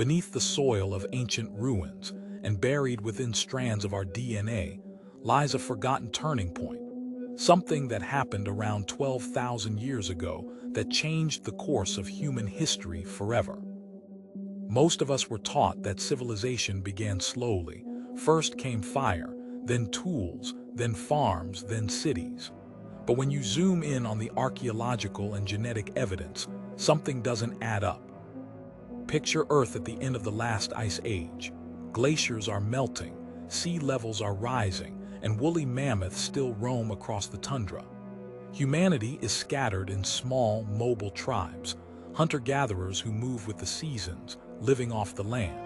Beneath the soil of ancient ruins and buried within strands of our DNA lies a forgotten turning point, something that happened around 12,000 years ago that changed the course of human history forever. Most of us were taught that civilization began slowly. First came fire, then tools, then farms, then cities. But when you zoom in on the archaeological and genetic evidence, something doesn't add up. Picture Earth at the end of the last ice age. Glaciers are melting, sea levels are rising, and woolly mammoths still roam across the tundra. Humanity is scattered in small, mobile tribes, hunter-gatherers who move with the seasons, living off the land.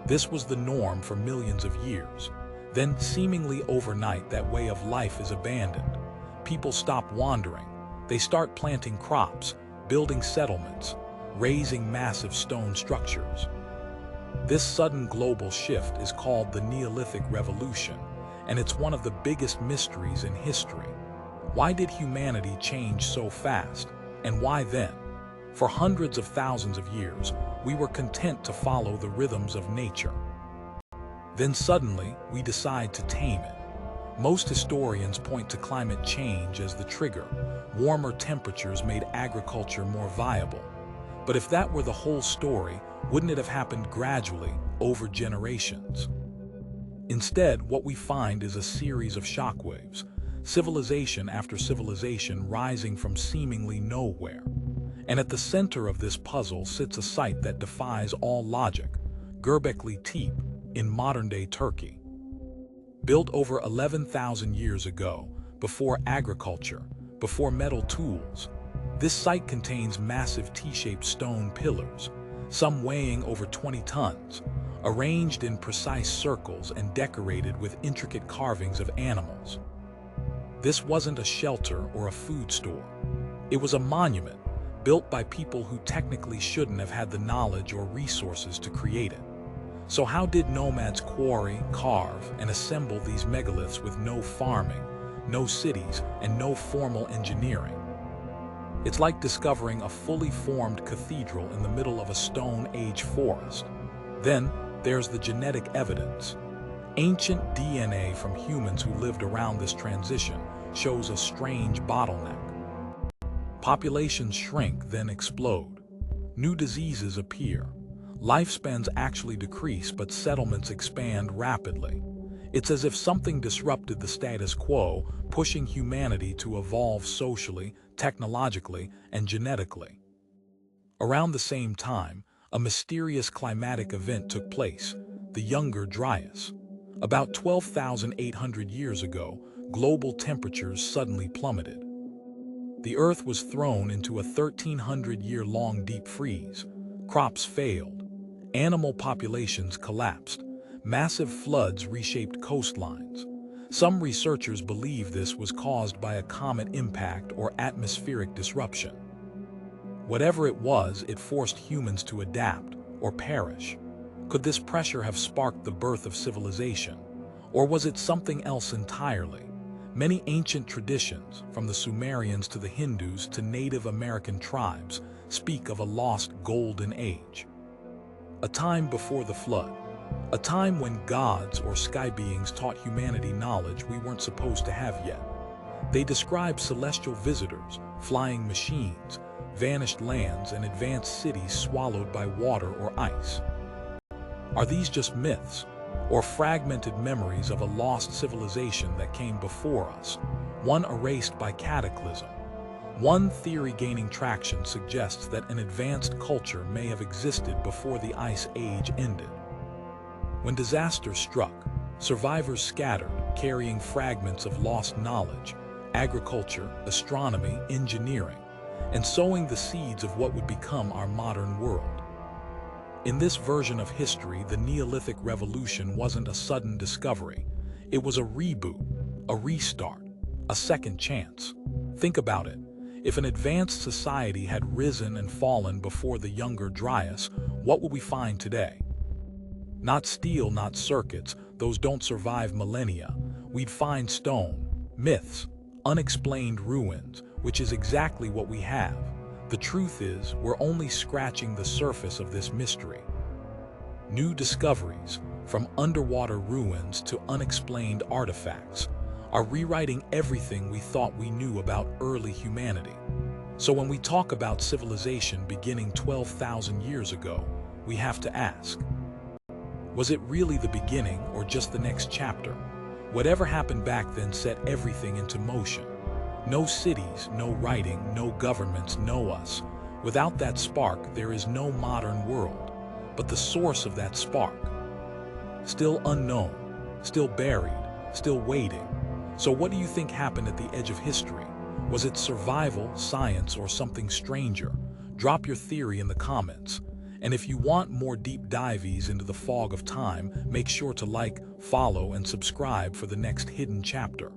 This was the norm for millions of years. Then, seemingly overnight, that way of life is abandoned. People stop wandering. They start planting crops, building settlements, raising massive stone structures. This sudden global shift is called the Neolithic Revolution, and it's one of the biggest mysteries in history. Why did humanity change so fast, and why then? For hundreds of thousands of years, we were content to follow the rhythms of nature. Then suddenly, we decide to tame it. Most historians point to climate change as the trigger. Warmer temperatures made agriculture more viable. But if that were the whole story, wouldn't it have happened gradually, over generations? Instead, what we find is a series of shockwaves, civilization after civilization rising from seemingly nowhere. And at the center of this puzzle sits a site that defies all logic, Göbekli Tepe, in modern-day Turkey. Built over 11,000 years ago, before agriculture, before metal tools, this site contains massive T-shaped stone pillars, some weighing over 20 tons, arranged in precise circles and decorated with intricate carvings of animals. This wasn't a shelter or a food store. It was a monument, built by people who technically shouldn't have had the knowledge or resources to create it. So how did nomads quarry, carve, and assemble these megaliths with no farming, no cities, and no formal engineering? It's like discovering a fully formed cathedral in the middle of a Stone Age forest. Then, there's the genetic evidence. Ancient DNA from humans who lived around this transition shows a strange bottleneck. Populations shrink, then explode. New diseases appear. Lifespans actually decrease, but settlements expand rapidly. It's as if something disrupted the status quo, pushing humanity to evolve socially, technologically, and genetically. Around the same time, a mysterious climatic event took place, the Younger Dryas. About 12,800 years ago, global temperatures suddenly plummeted. The Earth was thrown into a 1,300-year-long deep freeze. Crops failed. Animal populations collapsed. Massive floods reshaped coastlines. Some researchers believe this was caused by a comet impact or atmospheric disruption. Whatever it was, it forced humans to adapt or perish. Could this pressure have sparked the birth of civilization? Or was it something else entirely? Many ancient traditions, from the Sumerians to the Hindus to Native American tribes, speak of a lost golden age. A time before the flood. A time when gods or sky beings taught humanity knowledge we weren't supposed to have yet. They describe celestial visitors, flying machines, vanished lands, and advanced cities swallowed by water or ice. Are these just myths, or fragmented memories of a lost civilization that came before us, one erased by cataclysm? One theory gaining traction suggests that an advanced culture may have existed before the Ice Age ended. When disaster struck, survivors scattered, carrying fragments of lost knowledge, agriculture, astronomy, engineering, and sowing the seeds of what would become our modern world. In this version of history, the Neolithic Revolution wasn't a sudden discovery. It was a reboot, a restart, a second chance. Think about it. If an advanced society had risen and fallen before the Younger Dryas, what would we find today? Not steel, not circuits, those don't survive millennia. We'd find stone, myths, unexplained ruins, which is exactly what we have. The truth is, we're only scratching the surface of this mystery. New discoveries, from underwater ruins to unexplained artifacts, are rewriting everything we thought we knew about early humanity. So when we talk about civilization beginning 12,000 years ago, we have to ask, was it really the beginning or just the next chapter? Whatever happened back then set everything into motion. No cities, no writing, no governments know us. Without that spark, there is no modern world. But the source of that spark, still unknown, still buried, still waiting. So what do you think happened at the edge of history? Was it survival, science, or something stranger? Drop your theory in the comments. And if you want more deep dives into the fog of time, make sure to like, follow, and subscribe for the next hidden chapter.